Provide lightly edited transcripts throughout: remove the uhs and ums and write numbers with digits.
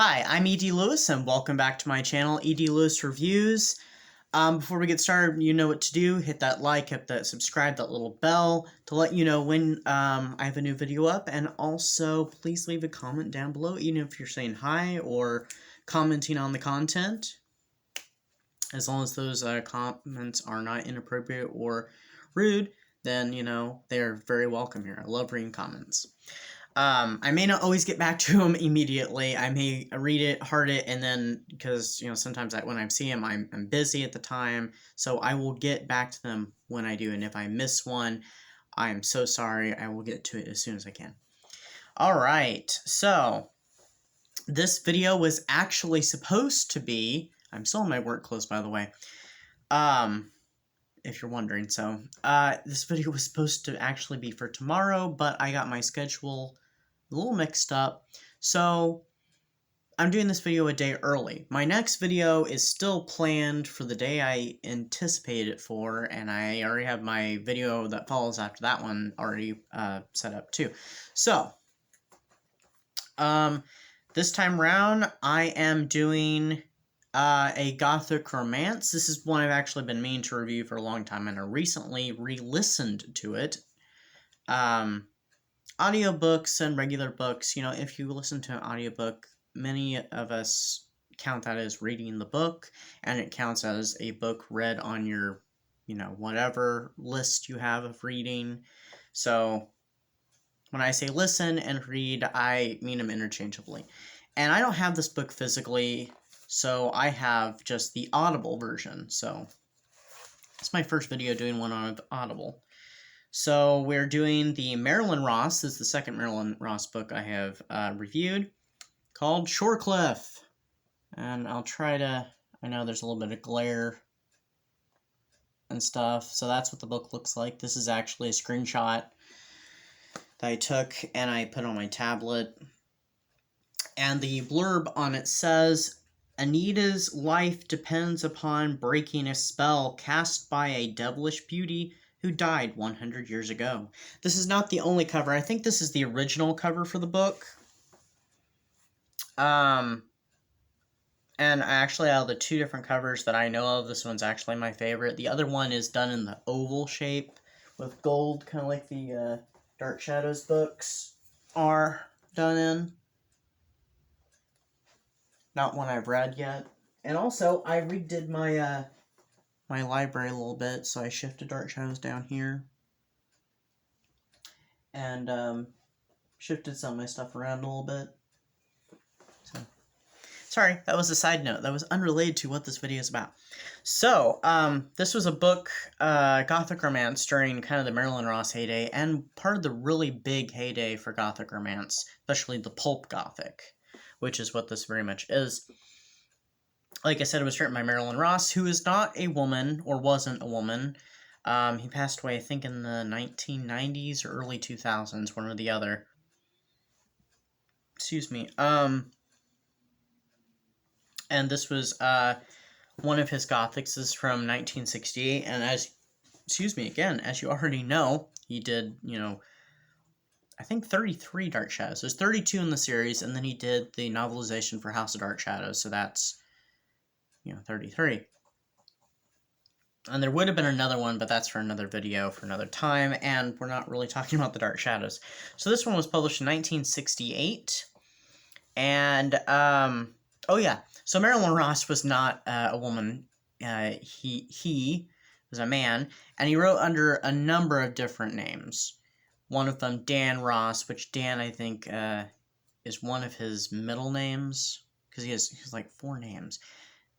Hi, I'm E.D. Lewis, and welcome back to my channel, E.D. Lewis Reviews. Before we get started, you know what to do. Hit that like, hit that subscribe, that little bell to let you know when I have a new video up. And also, please leave a comment down below, even if you're saying hi or commenting on the content. As long as those comments are not inappropriate or rude, then, you know, they're very welcome here. I love reading comments. I may not always get back to them immediately. I may read it, heart it, and then, because, you know, sometimes when I see them, I'm busy at the time, so I will get back to them when I do, and if I miss one, I'm so sorry. I will get to it as soon as I can. Alright, so, this video was actually supposed to be, I'm still in my work clothes, by the way, if you're wondering, so, this video was supposed to actually be for tomorrow, but I got my schedule a little mixed up, so I'm doing this video a day early. My next video is still planned for the day I anticipated it for, and I already have my video that follows after that one already set up too. So, this time around, I am doing a Gothic romance. This is one I've actually been meaning to review for a long time, and I recently re-listened to it. Audiobooks and regular books, you know, if you listen to an audiobook, many of us count that as reading the book, and it counts as a book read on your, you know, whatever list you have of reading. So, when I say listen and read, I mean them interchangeably. And I don't have this book physically, so I have just the Audible version, so it's my first video doing one on Audible. So we're doing the Marilyn Ross. This is the second Marilyn Ross book I have reviewed, called Shorecliff. And I'll try to, I know there's a little bit of glare and stuff, so that's what the book looks like. This is actually a screenshot that I took and I put on my tablet. And the blurb on it says, Anita's life depends upon breaking a spell cast by a devilish beauty who died 100 years ago. This is not the only cover. I think this is the original cover for the book. And actually, out of the two different covers that I know of, this one's actually my favorite. The other one is done in the oval shape with gold, kind of like the Dark Shadows books are done in. Not one I've read yet. And also, I redid my my library a little bit, so I shifted Dark Shadows down here. And shifted some of my stuff around a little bit. So, sorry, that was a side note. That was unrelated to what this video is about. So, this was a book, Gothic romance, during kind of the Marilyn Ross heyday, and part of the really big heyday for Gothic romance, especially the pulp Gothic, which is what this very much is. Like I said, it was written by Marilyn Ross, who is not a woman, or wasn't a woman. He passed away, I think, in the 1990s or early 2000s, one or the other. Excuse me. And this was one of his Gothics. This is from 1968, and as you already know, he did, you know, I think 33 Dark Shadows. There's 32 in the series, and then he did the novelization for House of Dark Shadows, so that's, you know, 33. And there would have been another one, but that's for another video for another time, and we're not really talking about the Dark Shadows. So this one was published in 1968, and, oh yeah, so Marilyn Ross was not a woman. He was a man, and he wrote under a number of different names. One of them, Dan Ross, which Dan, I think, is one of his middle names, because he has like 4 names.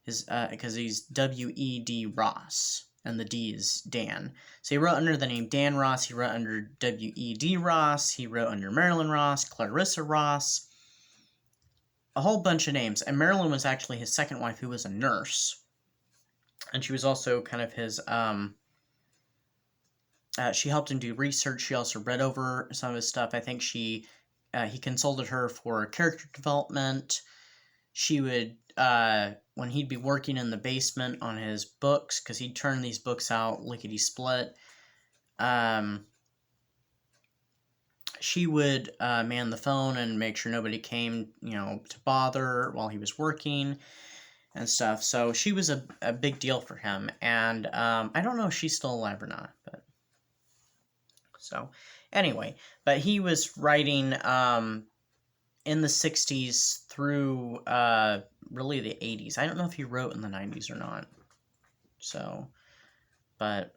Because he's W.E.D. Ross, and the D is Dan. So he wrote under the name Dan Ross, he wrote under W.E.D. Ross, he wrote under Marilyn Ross, Clarissa Ross, a whole bunch of names. And Marilyn was actually his second wife, who was a nurse. And she was also kind of his, she helped him do research. She also read over some of his stuff. I think he consulted her for character development. She would, when he'd be working in the basement on his books, because he'd turn these books out lickety-split, she would man the phone and make sure nobody came, to bother while he was working and stuff. So she was a big deal for him. And I don't know if she's still alive or not. But so anyway, but he was writing in the 60s through really the 80s. I don't know if he wrote in the 90s or not. So, but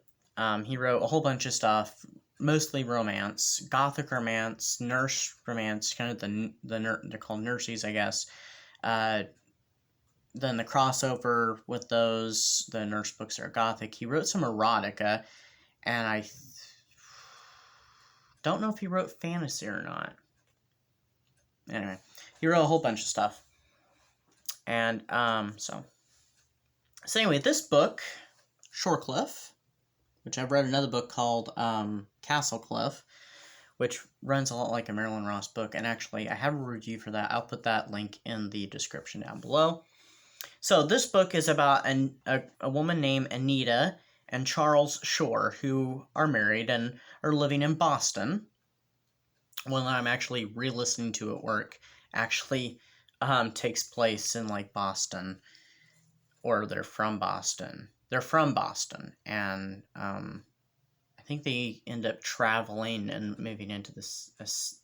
he wrote a whole bunch of stuff, mostly romance, Gothic romance, nurse romance, kind of they're called nurses, I guess. Then the crossover with those, the nurse books are Gothic. He wrote some erotica, and I don't know if he wrote fantasy or not. Anyway, he wrote a whole bunch of stuff. And so anyway, this book, Shorecliff, which I've read another book called Castleccliff, which runs a lot like a Marilyn Ross book. And actually, I have a review for that. I'll put that link in the description down below. So this book is about a woman named Anita and Charles Shore, who are married and are living in Boston. One that I'm actually re-listening to at work actually takes place in like Boston, or they're from Boston. They're from Boston, and I think they end up traveling and moving into this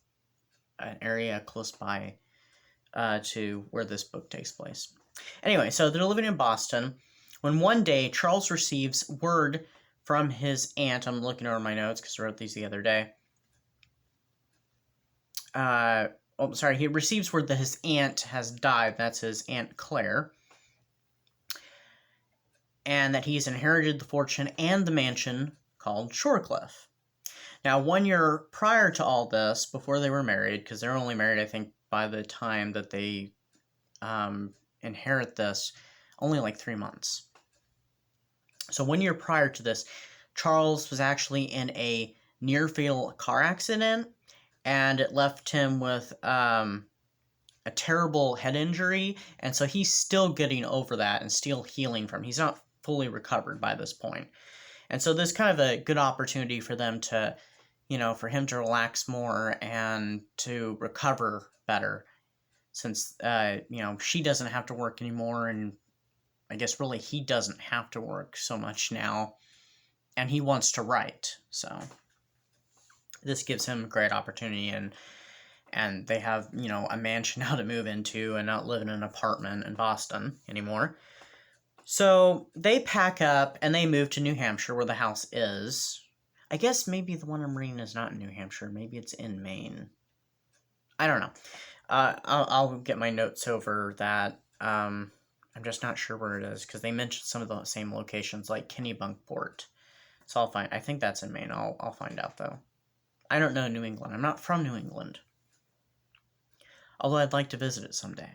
an area close by to where this book takes place. Anyway, so they're living in Boston when one day Charles receives word from his aunt. I'm looking over my notes because I wrote these the other day. He receives word that his aunt has died. That's his Aunt Claire. And that he's inherited the fortune and the mansion called Shorecliff. Now, 1 year prior to all this, before they were married, because they're only married, I think, by the time that they inherit this, only like 3 months. So 1 year prior to this, Charles was actually in a near-fatal car accident, and it left him with a terrible head injury, and so he's still getting over that and still healing from it. He's not fully recovered by this point. And so there's kind of a good opportunity for them to, for him to relax more and to recover better, since, she doesn't have to work anymore, and I guess really he doesn't have to work so much now, and he wants to write, so this gives him a great opportunity, and they have, a mansion now to move into and not live in an apartment in Boston anymore. So they pack up and they move to New Hampshire, where the house is. I guess maybe the one I'm reading is not in New Hampshire. Maybe it's in Maine. I don't know. I'll get my notes over that. I'm just not sure where it is, because they mentioned some of the same locations, like Kennebunkport. So I'll find. I think that's in Maine. I'll find out, though. I don't know New England. I'm not from New England. Although I'd like to visit it someday.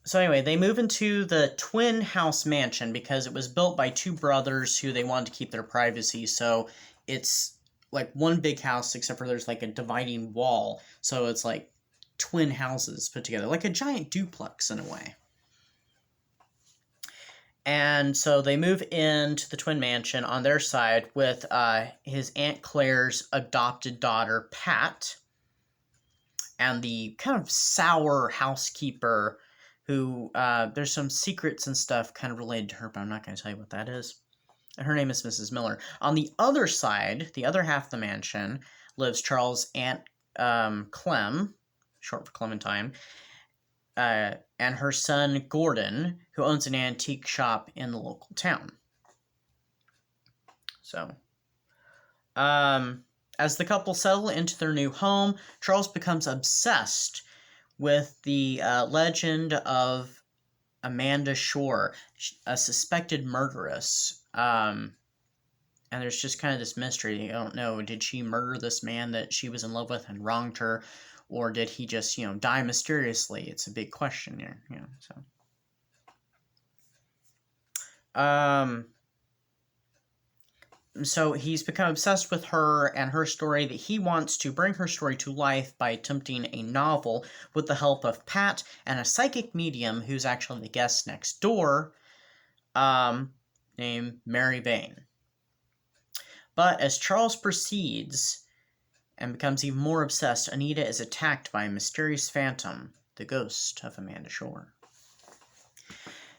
So anyway, they move into the twin house mansion because it was built by two brothers who they wanted to keep their privacy. So it's like one big house, except for there's like a dividing wall. So it's like twin houses put together, like a giant duplex in a way. And so they move into the twin mansion on their side with his Aunt Claire's adopted daughter, Pat, and the kind of sour housekeeper who, there's some secrets and stuff kind of related to her, but I'm not going to tell you what that is. And her name is Mrs. Miller. On the other side, the other half of the mansion, lives Charles' Aunt Clem, short for Clementine, and her son Gordon, who owns an antique shop in the local town. So, as the couple settle into their new home, Charles becomes obsessed with the legend of Amanda Shore, a suspected murderess. And there's just kind of this mystery. I don't know, did she murder this man that she was in love with and wronged her? Or did he just, die mysteriously? It's a big question here, So he's become obsessed with her and her story, that he wants to bring her story to life by attempting a novel with the help of Pat and a psychic medium who's actually the guest next door, named Mary Bain. But as Charles proceeds and becomes even more obsessed, Anita is attacked by a mysterious phantom, the ghost of Amanda Shore.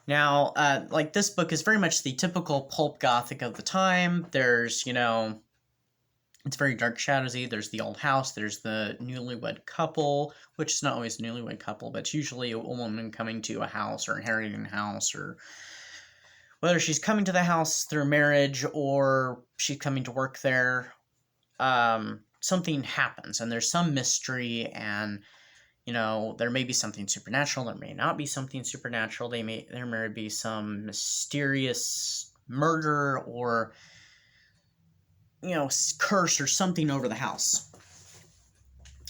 Now, like, this book is very much the typical pulp Gothic of the time. There's, it's very dark shadowy. There's the old house. There's the newlywed couple, which is not always a newlywed couple, but it's usually a woman coming to a house or inheriting a house, or whether she's coming to the house through marriage or she's coming to work there. Something happens, and there's some mystery, and there may be something supernatural, there may not be something supernatural, there may be some mysterious murder or, curse or something over the house.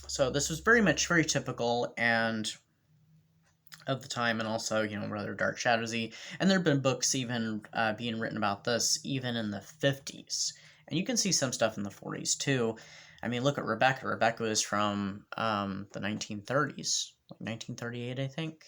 So this was very typical and of the time, and also, rather dark shadowy. And there have been books even being written about this even in the 50s. And you can see some stuff in the 40s too. I mean, look at Rebecca. Rebecca is from the 1930s, like 1938, I think.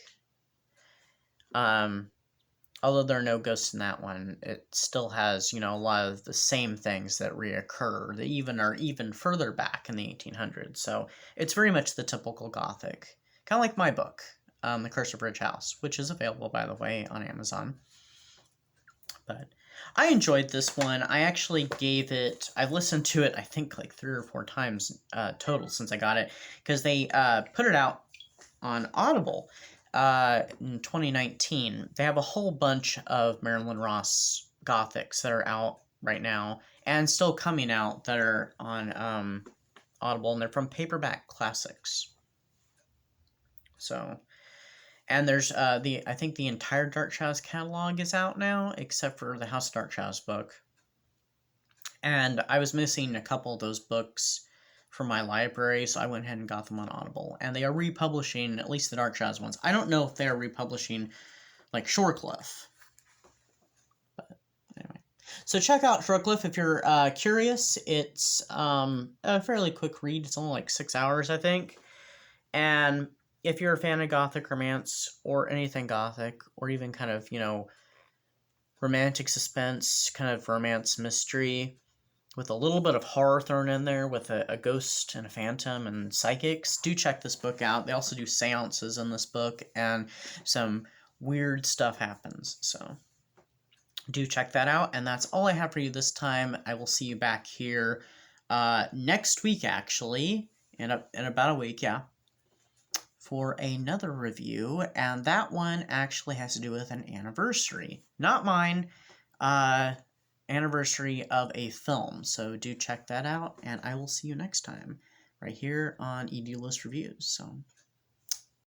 Although there are no ghosts in that one, it still has, a lot of the same things that reoccur. They are even further back in the 1800s. So it's very much the typical Gothic. Kind of like my book, The Curse of Bridge House, which is available, by the way, on Amazon. But I enjoyed this one. I actually I've listened to it, I think, like 3 or 4 times total since I got it, because they put it out on Audible in 2019. They have a whole bunch of Marilyn Ross Gothics that are out right now, and still coming out, that are on Audible, and they're from Paperback Classics. So... And there's I think the entire Dark Shadows catalog is out now, except for the House of Dark Shadows book. And I was missing a couple of those books from my library, so I went ahead and got them on Audible. And they are republishing at least the Dark Shadows ones. I don't know if they're republishing like Shorecliff. But anyway. So check out Shorecliff if you're curious. It's a fairly quick read. It's only like 6 hours, I think. And if you're a fan of Gothic romance, or anything Gothic, or even kind of, romantic suspense, kind of romance mystery, with a little bit of horror thrown in there, with a ghost and a phantom and psychics, do check this book out. They also do seances in this book, and some weird stuff happens. So do check that out, and that's all I have for you this time. I will see you back here next week, actually, in about a week, yeah, for another review, and that one actually has to do with an anniversary. Not mine, anniversary of a film. So do check that out, and I will see you next time, right here on E.D. List Reviews. So